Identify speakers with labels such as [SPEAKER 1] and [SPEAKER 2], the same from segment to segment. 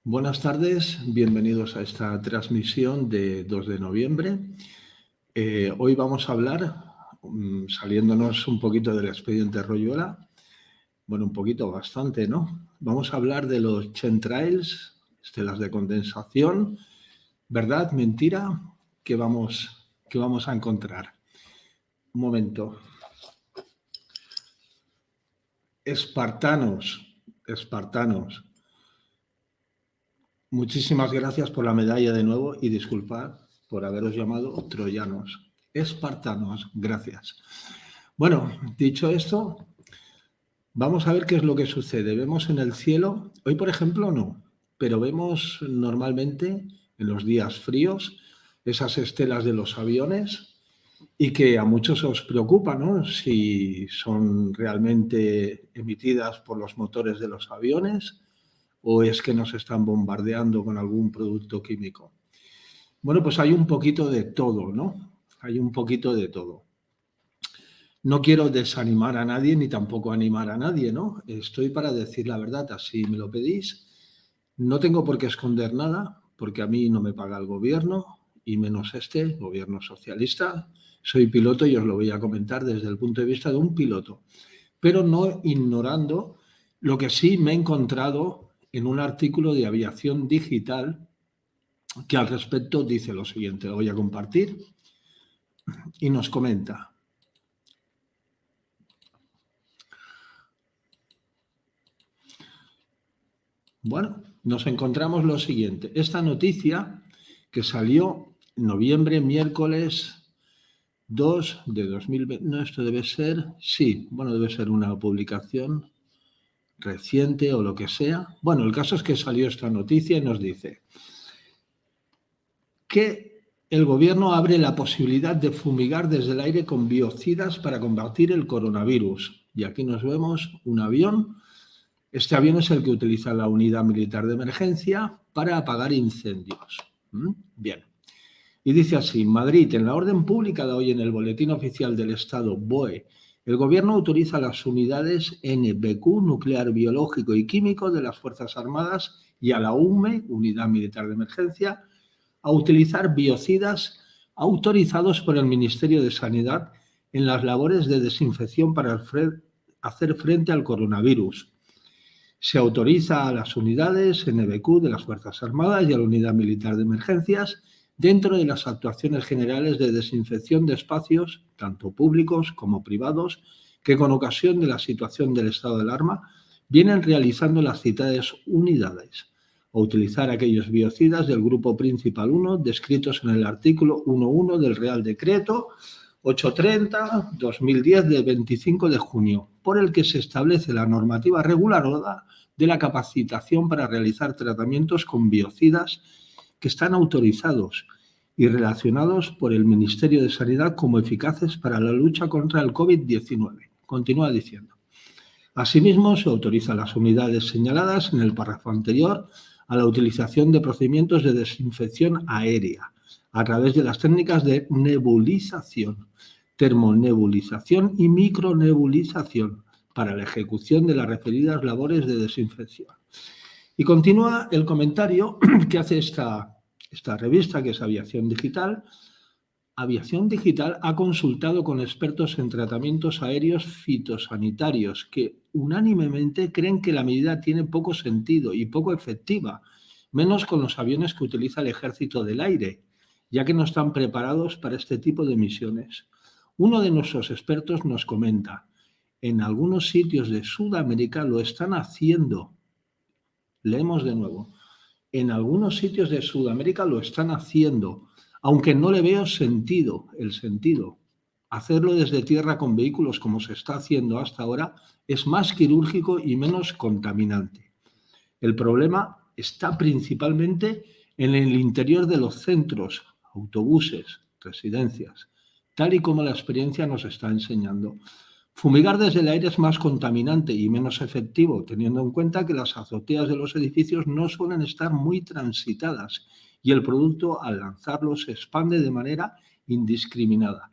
[SPEAKER 1] Buenas tardes, bienvenidos a esta transmisión de 2 de noviembre. Hoy vamos a hablar, saliéndonos un poquito del expediente Royuela, bueno, un poquito, bastante, ¿no? Vamos a hablar de los chemtrails, estelas de condensación, verdad, mentira, ¿qué vamos a encontrar? Un momento. Espartanos. Muchísimas gracias por la medalla de nuevo y disculpad por haberos llamado troyanos. Espartanos, gracias. Bueno, dicho esto, vamos a ver qué es lo que sucede. Vemos en el cielo, hoy por ejemplo no, pero vemos normalmente en los días fríos esas estelas de los aviones y que a muchos os preocupa, ¿no? Si son realmente emitidas por los motores de los aviones o es que nos están bombardeando con algún producto químico. Bueno, pues hay un poquito de todo, ¿no? Hay un poquito de todo. No quiero desanimar a nadie ni tampoco animar a nadie, ¿no? Estoy para decir la verdad, así me lo pedís. No tengo por qué esconder nada, porque a mí no me paga el gobierno, y menos este, gobierno socialista. Soy piloto y os lo voy a comentar desde el punto de vista de un piloto, pero no ignorando lo que sí me he encontrado en un artículo de Aviación Digital que al respecto dice lo siguiente, lo voy a compartir y nos comenta. Bueno, nos encontramos lo siguiente. Esta noticia que salió en noviembre, miércoles 2 de 2020. No, esto debe ser, sí, bueno, debe ser una publicación reciente o lo que sea. Bueno, el caso es que salió esta noticia y nos dice que el gobierno abre la posibilidad de fumigar desde el aire con biocidas para combatir el coronavirus. Y aquí nos vemos un avión. Este avión es el que utiliza la unidad militar de emergencia para apagar incendios. Bien. Y dice así, Madrid, en la orden pública de hoy en el Boletín Oficial del Estado, BOE, el Gobierno autoriza a las unidades NBQ, Nuclear, Biológico y Químico de las Fuerzas Armadas y a la UME, Unidad Militar de Emergencia, a utilizar biocidas autorizados por el Ministerio de Sanidad en las labores de desinfección para hacer frente al coronavirus. Se autoriza a las unidades NBQ de las Fuerzas Armadas y a la Unidad Militar de Emergencias dentro de las actuaciones generales de desinfección de espacios, tanto públicos como privados, que con ocasión de la situación del estado de alarma vienen realizando las citadas unidades, o utilizar aquellos biocidas del grupo principal 1 descritos en el artículo 1.1 del Real Decreto 830-2010 de 25 de junio, por el que se establece la normativa reguladora de la capacitación para realizar tratamientos con biocidas que están autorizados y relacionados por el Ministerio de Sanidad como eficaces para la lucha contra el COVID-19. Continúa diciendo. Asimismo, se autoriza a las unidades señaladas en el párrafo anterior a la utilización de procedimientos de desinfección aérea a través de las técnicas de nebulización, termonebulización y micronebulización para la ejecución de las referidas labores de desinfección. Y continúa el comentario que hace esta revista, que es Aviación Digital. Aviación Digital ha consultado con expertos en tratamientos aéreos fitosanitarios que unánimemente creen que la medida tiene poco sentido y poco efectiva, menos con los aviones que utiliza el Ejército del Aire, ya que no están preparados para este tipo de misiones. Uno de nuestros expertos nos comenta, en algunos sitios de Sudamérica lo están haciendo. Leemos de nuevo. En algunos sitios de Sudamérica lo están haciendo, aunque no le veo el sentido. Hacerlo desde tierra con vehículos como se está haciendo hasta ahora es más quirúrgico y menos contaminante. El problema está principalmente en el interior de los centros, autobuses, residencias, tal y como la experiencia nos está enseñando. Fumigar desde el aire es más contaminante y menos efectivo, teniendo en cuenta que las azoteas de los edificios no suelen estar muy transitadas y el producto al lanzarlo se expande de manera indiscriminada.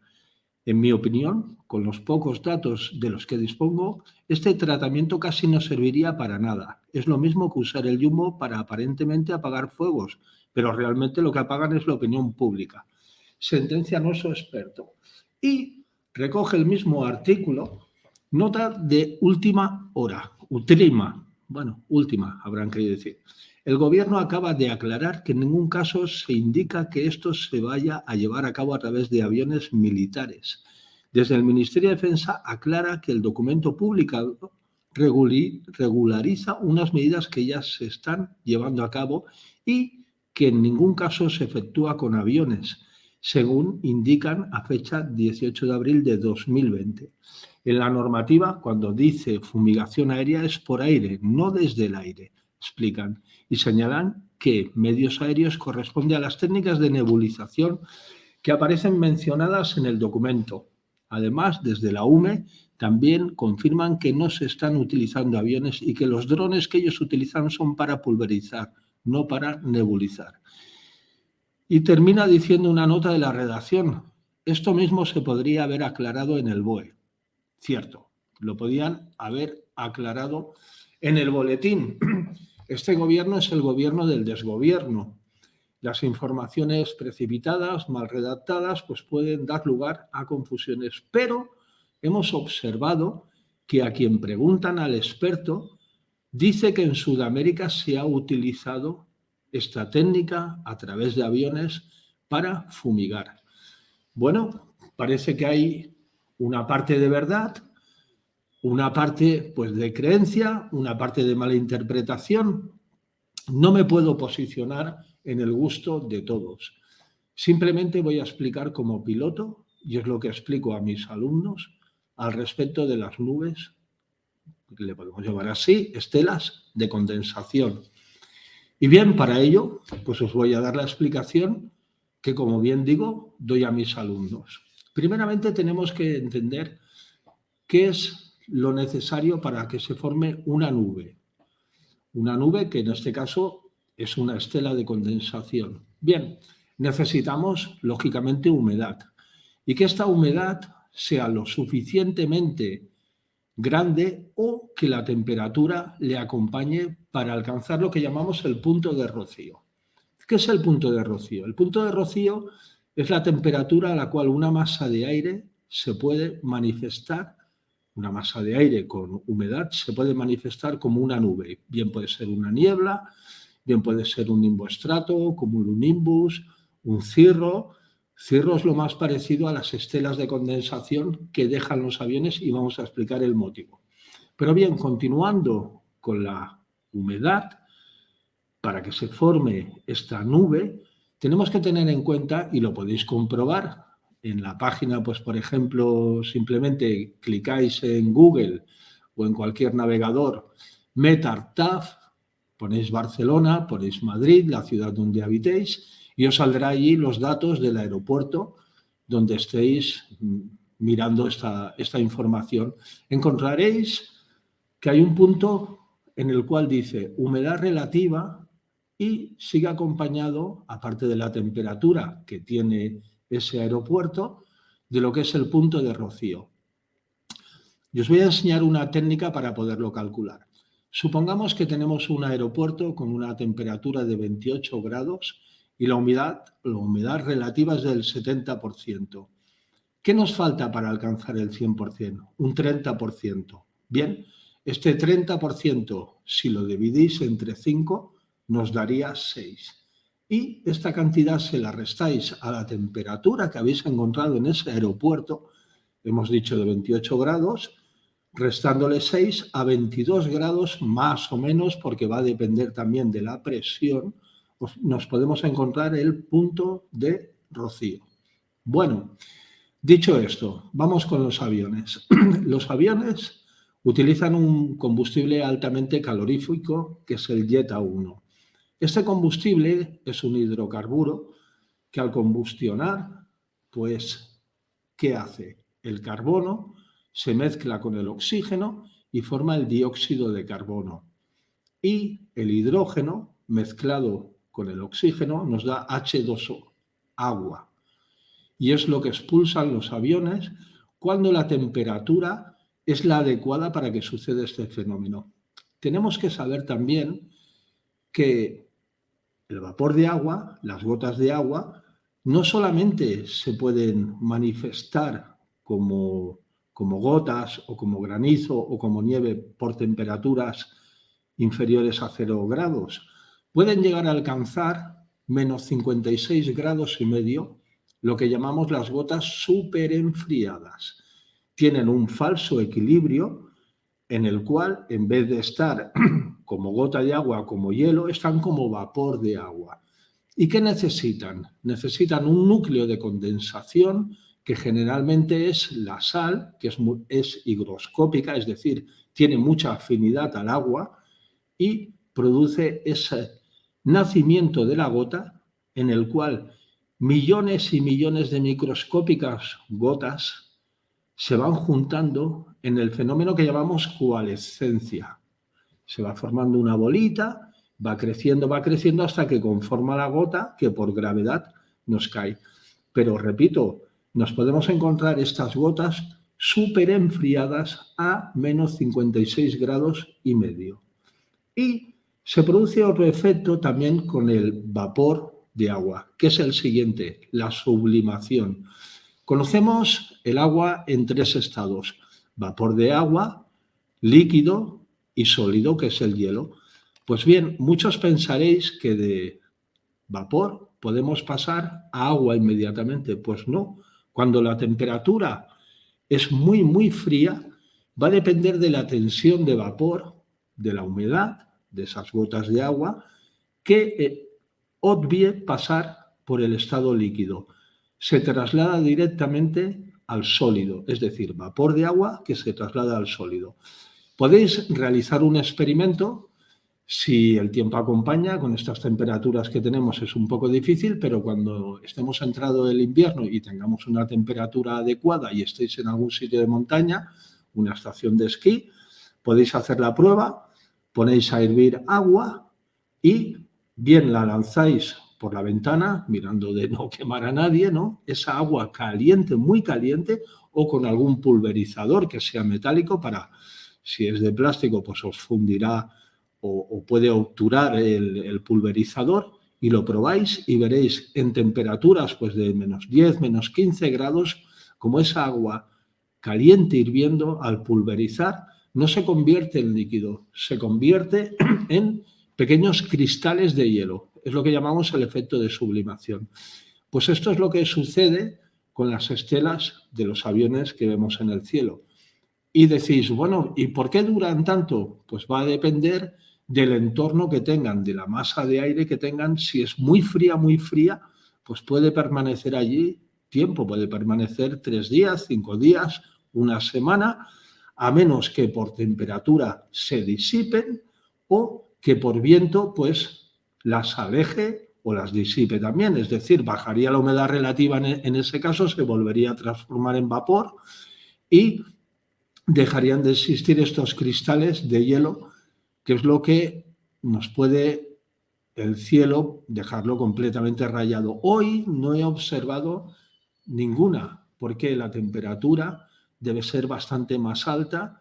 [SPEAKER 1] En mi opinión, con los pocos datos de los que dispongo, este tratamiento casi no serviría para nada. Es lo mismo que usar el humo para aparentemente apagar fuegos, pero realmente lo que apagan es la opinión pública. Sentencia nuestro experto. Y recoge el mismo artículo, nota de última hora, última, habrán querido decir. El Gobierno acaba de aclarar que en ningún caso se indica que esto se vaya a llevar a cabo a través de aviones militares. Desde el Ministerio de Defensa aclara que el documento publicado regulariza unas medidas que ya se están llevando a cabo y que en ningún caso se efectúa con aviones, según indican a fecha 18 de abril de 2020. En la normativa, cuando dice fumigación aérea, es por aire, no desde el aire, explican, y señalan que medios aéreos corresponde a las técnicas de nebulización que aparecen mencionadas en el documento. Además, desde la UME también confirman que no se están utilizando aviones y que los drones que ellos utilizan son para pulverizar, no para nebulizar. Y termina diciendo una nota de la redacción. Esto mismo se podría haber aclarado en el BOE. Cierto, lo podían haber aclarado en el boletín. Este gobierno es el gobierno del desgobierno. Las informaciones precipitadas, mal redactadas, pues pueden dar lugar a confusiones. Pero hemos observado que a quien preguntan al experto dice que en Sudamérica se ha utilizado esta técnica a través de aviones para fumigar. Bueno, parece que hay una parte de verdad, una parte pues de creencia, una parte de mala interpretación. No me puedo posicionar en el gusto de todos. Simplemente voy a explicar como piloto, y es lo que explico a mis alumnos, al respecto de las nubes, le podemos llamar así, estelas de condensación. Y bien, para ello, pues os voy a dar la explicación que, como bien digo, doy a mis alumnos. Primeramente tenemos que entender qué es lo necesario para que se forme una nube. Una nube que en este caso es una estela de condensación. Bien, necesitamos lógicamente humedad y que esta humedad sea lo suficientemente grande o que la temperatura le acompañe para alcanzar lo que llamamos el punto de rocío. ¿Qué es el punto de rocío? El punto de rocío es la temperatura a la cual una masa de aire se puede manifestar. Una masa de aire con humedad se puede manifestar como una nube. Bien puede ser una niebla, bien puede ser un nimboestrato, como un nimbus, un cirro. Cirro es lo más parecido a las estelas de condensación que dejan los aviones y vamos a explicar el motivo. Pero bien, continuando con la humedad, para que se forme esta nube, tenemos que tener en cuenta, y lo podéis comprobar, en la página, pues por ejemplo, simplemente clicáis en Google o en cualquier navegador, METARTAF, ponéis Barcelona, ponéis Madrid, la ciudad donde habitéis, y os saldrá allí los datos del aeropuerto donde estéis mirando esta información. Encontraréis que hay un punto en el cual dice humedad relativa y sigue acompañado, aparte de la temperatura que tiene ese aeropuerto, de lo que es el punto de rocío. Y os voy a enseñar una técnica para poderlo calcular. Supongamos que tenemos un aeropuerto con una temperatura de 28 grados y la humedad relativa es del 70%. ¿Qué nos falta para alcanzar el 100%? Un 30%. Bien, este 30%, si lo dividís entre 5, nos daría 6. Y esta cantidad se la restáis a la temperatura que habéis encontrado en ese aeropuerto, hemos dicho de 28 grados, restándole 6 a 22 grados más o menos, porque va a depender también de la presión, pues nos podemos encontrar el punto de rocío. Bueno, dicho esto, vamos con los aviones. Los aviones utilizan un combustible altamente calorífico que es el Jet A1. Este combustible es un hidrocarburo que al combustionar, pues, ¿qué hace? El carbono se mezcla con el oxígeno y forma el dióxido de carbono. Y el hidrógeno mezclado con el oxígeno nos da H2O, agua. y es lo que expulsan los aviones cuando la temperatura es la adecuada para que suceda este fenómeno. Tenemos que saber también que el vapor de agua, las gotas de agua, no solamente se pueden manifestar como gotas o como granizo o como nieve por temperaturas inferiores a 0 grados. Pueden llegar a alcanzar menos 56 grados y medio, lo que llamamos las gotas superenfriadas. Tienen un falso equilibrio en el cual, en vez de estar como gota de agua, como hielo, están como vapor de agua. ¿Y qué necesitan? Necesitan un núcleo de condensación que generalmente es la sal, que es higroscópica, es decir, tiene mucha afinidad al agua y produce ese nacimiento de la gota en el cual millones y millones de microscópicas gotas se van juntando en el fenómeno que llamamos coalescencia. Se va formando una bolita, va creciendo hasta que conforma la gota que por gravedad nos cae. Pero repito, nos podemos encontrar estas gotas súper enfriadas a menos 56 grados y medio. Y se produce otro efecto también con el vapor de agua, que es el siguiente, la sublimación. Conocemos el agua en 3 estados: vapor de agua, líquido y sólido, que es el hielo. Pues bien, muchos pensaréis que de vapor podemos pasar a agua inmediatamente. Pues no. Cuando la temperatura es muy, muy fría, va a depender de la tensión de vapor, de la humedad, de esas gotas de agua, que obvie pasar por el estado líquido. Se traslada directamente al sólido, es decir, vapor de agua que se traslada al sólido. Podéis realizar un experimento. Si el tiempo acompaña, con estas temperaturas que tenemos es un poco difícil, pero cuando estemos entrado el invierno y tengamos una temperatura adecuada y estéis en algún sitio de montaña, una estación de esquí, podéis hacer la prueba, ponéis a hervir agua y bien la lanzáis por la ventana, mirando de no quemar a nadie, ¿no? Esa agua caliente, muy caliente, o con algún pulverizador que sea metálico para, si es de plástico, pues os fundirá o puede obturar el pulverizador, y lo probáis y veréis en temperaturas pues de menos 10, menos 15 grados, como esa agua caliente hirviendo al pulverizar no se convierte en líquido, se convierte en pequeños cristales de hielo. Es lo que llamamos el efecto de sublimación. Pues esto es lo que sucede con las estelas de los aviones que vemos en el cielo. Y decís, bueno, ¿y por qué duran tanto? Pues va a depender del entorno que tengan, de la masa de aire que tengan. Si es muy fría, pues puede permanecer allí tiempo, puede permanecer 3 días, 5 días, una semana, a menos que por temperatura se disipen o que por viento pues las aleje o las disipe también. Es decir, bajaría la humedad relativa en ese caso, se volvería a transformar en vapor y dejarían de existir estos cristales de hielo, que es lo que nos puede el cielo dejarlo completamente rayado. Hoy no he observado ninguna, porque la temperatura debe ser bastante más alta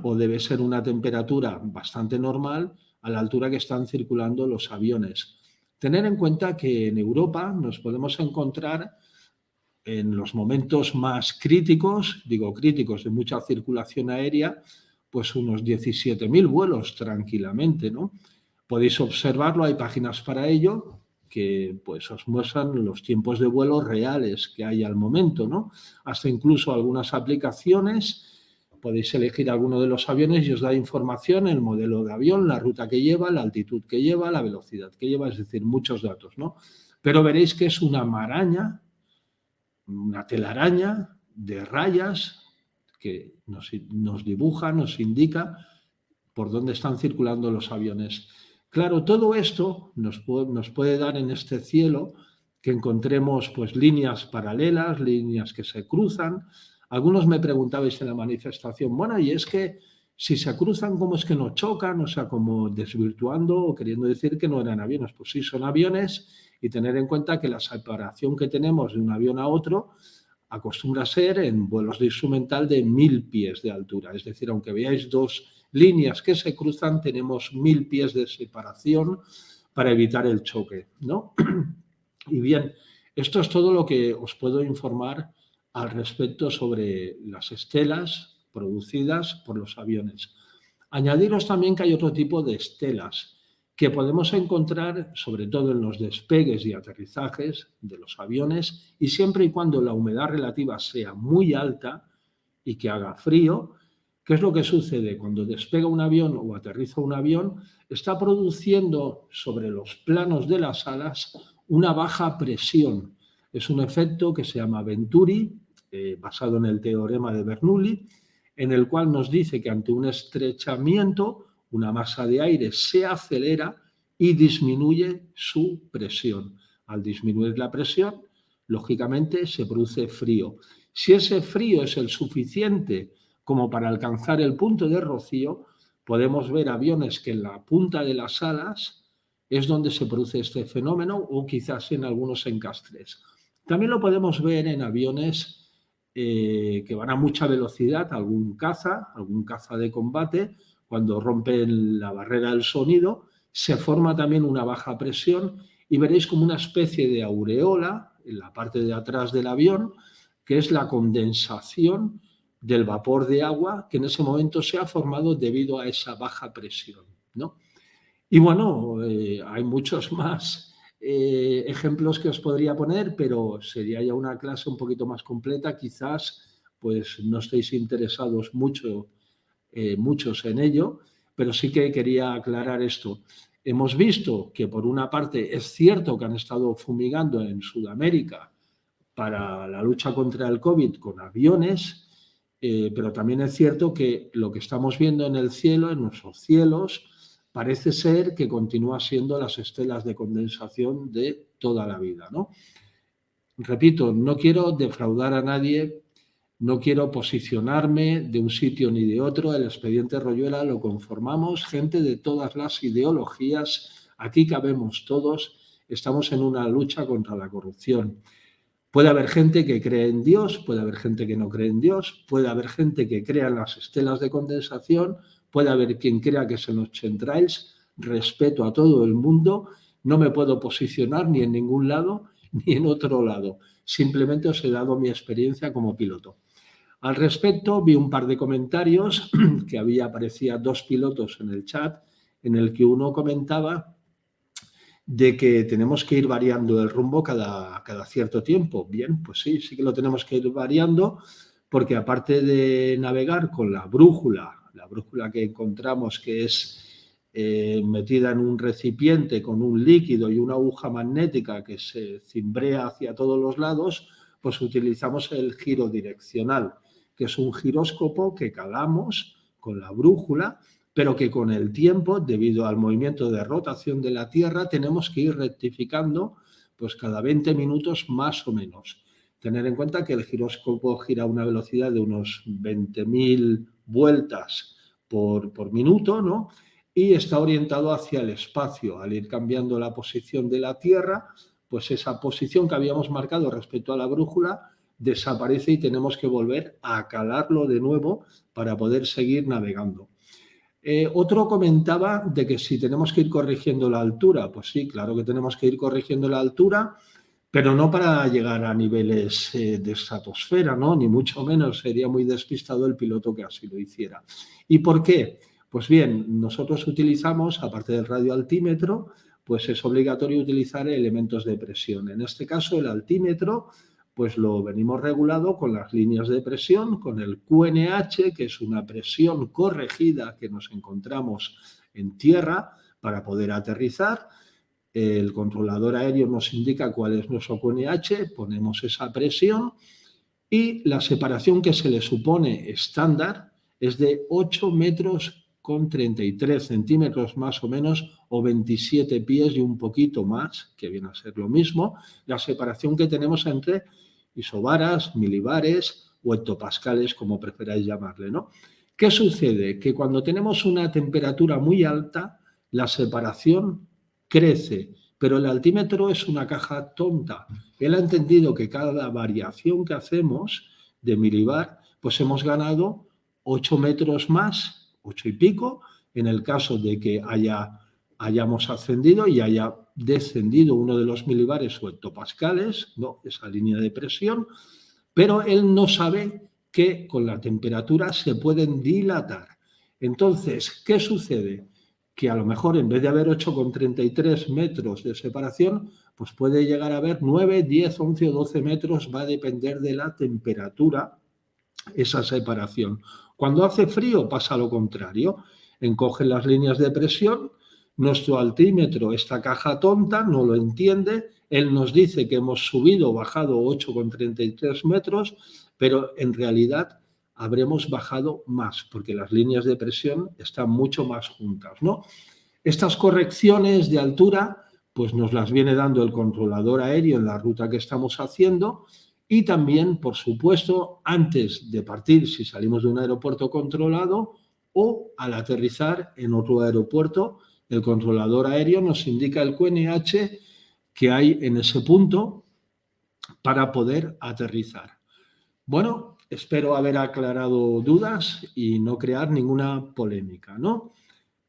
[SPEAKER 1] o debe ser una temperatura bastante normal a la altura que están circulando los aviones. Tener en cuenta que en Europa nos podemos encontrar en los momentos más críticos, digo críticos, de mucha circulación aérea, pues unos 17.000 vuelos tranquilamente, ¿no? Podéis observarlo, hay páginas para ello que pues os muestran los tiempos de vuelo reales que hay al momento, ¿no? Hasta incluso algunas aplicaciones, podéis elegir alguno de los aviones y os da información, el modelo de avión, la ruta que lleva, la altitud que lleva, la velocidad que lleva, es decir, muchos datos, ¿no? Pero veréis que es una maraña, una telaraña de rayas que nos dibuja, nos indica por dónde están circulando los aviones. Claro, todo esto nos puede dar en este cielo que encontremos pues líneas paralelas, líneas que se cruzan. Algunos me preguntabais en la manifestación, bueno, y es que Si se cruzan, ¿cómo es que no chocan? O sea, como desvirtuando o queriendo decir que no eran aviones. Pues sí, son aviones, y tener en cuenta que la separación que tenemos de un avión a otro acostumbra a ser en vuelos de instrumental de 1000 pies de altura. Es decir, aunque veáis dos líneas que se cruzan, tenemos 1000 pies de separación para evitar el choque, ¿no? Y bien, esto es todo lo que os puedo informar al respecto sobre las estelas producidas por los aviones. Añadiros también que hay otro tipo de estelas que podemos encontrar sobre todo en los despegues y aterrizajes de los aviones, y siempre y cuando la humedad relativa sea muy alta y que haga frío. ¿Qué es lo que sucede? Cuando despega un avión o aterriza un avión, está produciendo sobre los planos de las alas una baja presión. Es un efecto que se llama Venturi, basado en el teorema de Bernoulli, en el cual nos dice que ante un estrechamiento una masa de aire se acelera y disminuye su presión. Al disminuir la presión, lógicamente se produce frío. Si ese frío es el suficiente como para alcanzar el punto de rocío, podemos ver aviones que en la punta de las alas es donde se produce este fenómeno, o quizás en algunos encastres. También lo podemos ver en aviones que van a mucha velocidad, algún caza de combate, cuando rompen la barrera del sonido, se forma también una baja presión y veréis como una especie de aureola en la parte de atrás del avión, que es la condensación del vapor de agua que en ese momento se ha formado debido a esa baja presión, ¿no? Y bueno, hay muchos más ejemplos que os podría poner, pero sería ya una clase un poquito más completa. Quizás pues no estéis interesados muchos en ello, pero sí que quería aclarar esto. Hemos visto que por una parte es cierto que han estado fumigando en Sudamérica para la lucha contra el COVID con aviones, pero también es cierto que lo que estamos viendo en el cielo, en nuestros cielos, parece ser que continúa siendo las estelas de condensación de toda la vida, ¿no? Repito, no quiero defraudar a nadie, no quiero posicionarme de un sitio ni de otro. El expediente Royuela lo conformamos gente de todas las ideologías. Aquí cabemos todos. Estamos en una lucha contra la corrupción. Puede haber gente que cree en Dios, puede haber gente que no cree en Dios, puede haber gente que crea en las estelas de condensación, puede haber quien crea que es en los chemtrails. Respeto a todo el mundo, no me puedo posicionar ni en ningún lado ni en otro lado. Simplemente os he dado mi experiencia como piloto. Al respecto, vi un par de comentarios que aparecía dos pilotos en el chat, en el que uno comentaba de que tenemos que ir variando el rumbo cada cierto tiempo. Bien, pues sí que lo tenemos que ir variando, porque aparte de navegar con la brújula que encontramos, que es metida en un recipiente con un líquido y una aguja magnética que se cimbrea hacia todos los lados, pues utilizamos el giro direccional, que es un giróscopo que calamos con la brújula, pero que con el tiempo, debido al movimiento de rotación de la Tierra, tenemos que ir rectificando pues cada 20 minutos más o menos. Tener en cuenta que el giróscopo gira a una velocidad de unos 20.000 vueltas por minuto, ¿no? Y está orientado hacia el espacio. Al ir cambiando la posición de la Tierra, pues esa posición que habíamos marcado respecto a la brújula desaparece y tenemos que volver a calarlo de nuevo para poder seguir navegando. Otro comentaba de que si tenemos que ir corrigiendo la altura, pues sí, claro que tenemos que ir corrigiendo la altura, pero no para llegar a niveles de estratosfera, ¿no? Ni mucho menos, sería muy despistado el piloto que así lo hiciera. ¿Y por qué? Pues bien, nosotros utilizamos, aparte del radioaltímetro, pues es obligatorio utilizar elementos de presión. En este caso, el altímetro pues lo venimos regulado con las líneas de presión, con el QNH, que es una presión corregida que nos encontramos en tierra para poder aterrizar. El controlador aéreo nos indica cuál es nuestro QNH, ponemos esa presión y la separación que se le supone estándar es de 8 metros con 33 centímetros más o menos, o 27 pies y un poquito más, que viene a ser lo mismo, la separación que tenemos entre isobaras, milibares o hectopascales, como preferáis llamarle, ¿no? ¿Qué sucede? Que cuando tenemos una temperatura muy alta, la separación crece, pero el altímetro es una caja tonta. Él ha entendido que cada variación que hacemos de milibar, pues hemos ganado 8 metros más, 8 y pico, en el caso de que hayamos ascendido y haya descendido uno de los milibares o hectopascales, ¿no? Esa línea de presión, pero él no sabe que con la temperatura se pueden dilatar. Entonces, ¿qué sucede? Que a lo mejor en vez de haber 8,33 metros de separación, pues puede llegar a haber 9, 10, 11 o 12 metros, va a depender de la temperatura esa separación. Cuando hace frío pasa lo contrario, encogen las líneas de presión, nuestro altímetro, esta caja tonta, no lo entiende, él nos dice que hemos subido o bajado 8,33 metros, pero en realidad habremos bajado más, porque las líneas de presión están mucho más juntas, ¿no? Estas correcciones de altura, pues nos las viene dando el controlador aéreo en la ruta que estamos haciendo y también, por supuesto, antes de partir, si salimos de un aeropuerto controlado o al aterrizar en otro aeropuerto, el controlador aéreo nos indica el QNH que hay en ese punto para poder aterrizar. Bueno, espero haber aclarado dudas y no crear ninguna polémica, ¿no?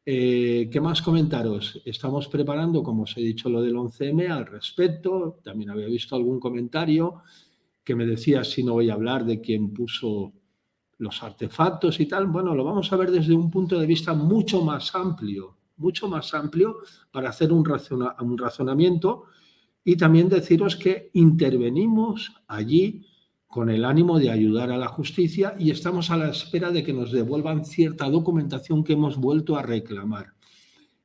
[SPEAKER 1] ¿Qué más comentaros? Estamos preparando, como os he dicho, lo del 11M al respecto. También había visto algún comentario que me decía si no voy a hablar de quién puso los artefactos y tal. Bueno, lo vamos a ver desde un punto de vista mucho más amplio para hacer un razonamiento y también deciros que intervenimos allí con el ánimo de ayudar a la justicia y estamos a la espera de que nos devuelvan cierta documentación que hemos vuelto a reclamar.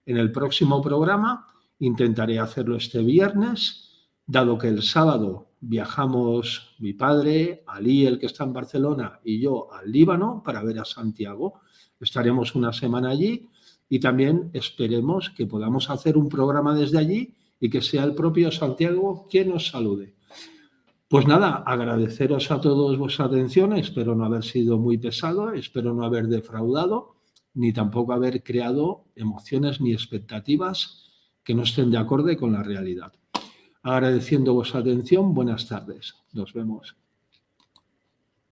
[SPEAKER 1] En el próximo programa intentaré hacerlo este viernes, dado que el sábado viajamos mi padre, Ali, el que está en Barcelona, y yo al Líbano para ver a Santiago. Estaremos una semana allí y también esperemos que podamos hacer un programa desde allí y que sea el propio Santiago quien nos salude. Pues nada, agradeceros a todos vuestra atención, espero no haber sido muy pesado, espero no haber defraudado, ni tampoco haber creado emociones ni expectativas que no estén de acorde con la realidad. Agradeciendo vuestra atención, buenas tardes, nos vemos.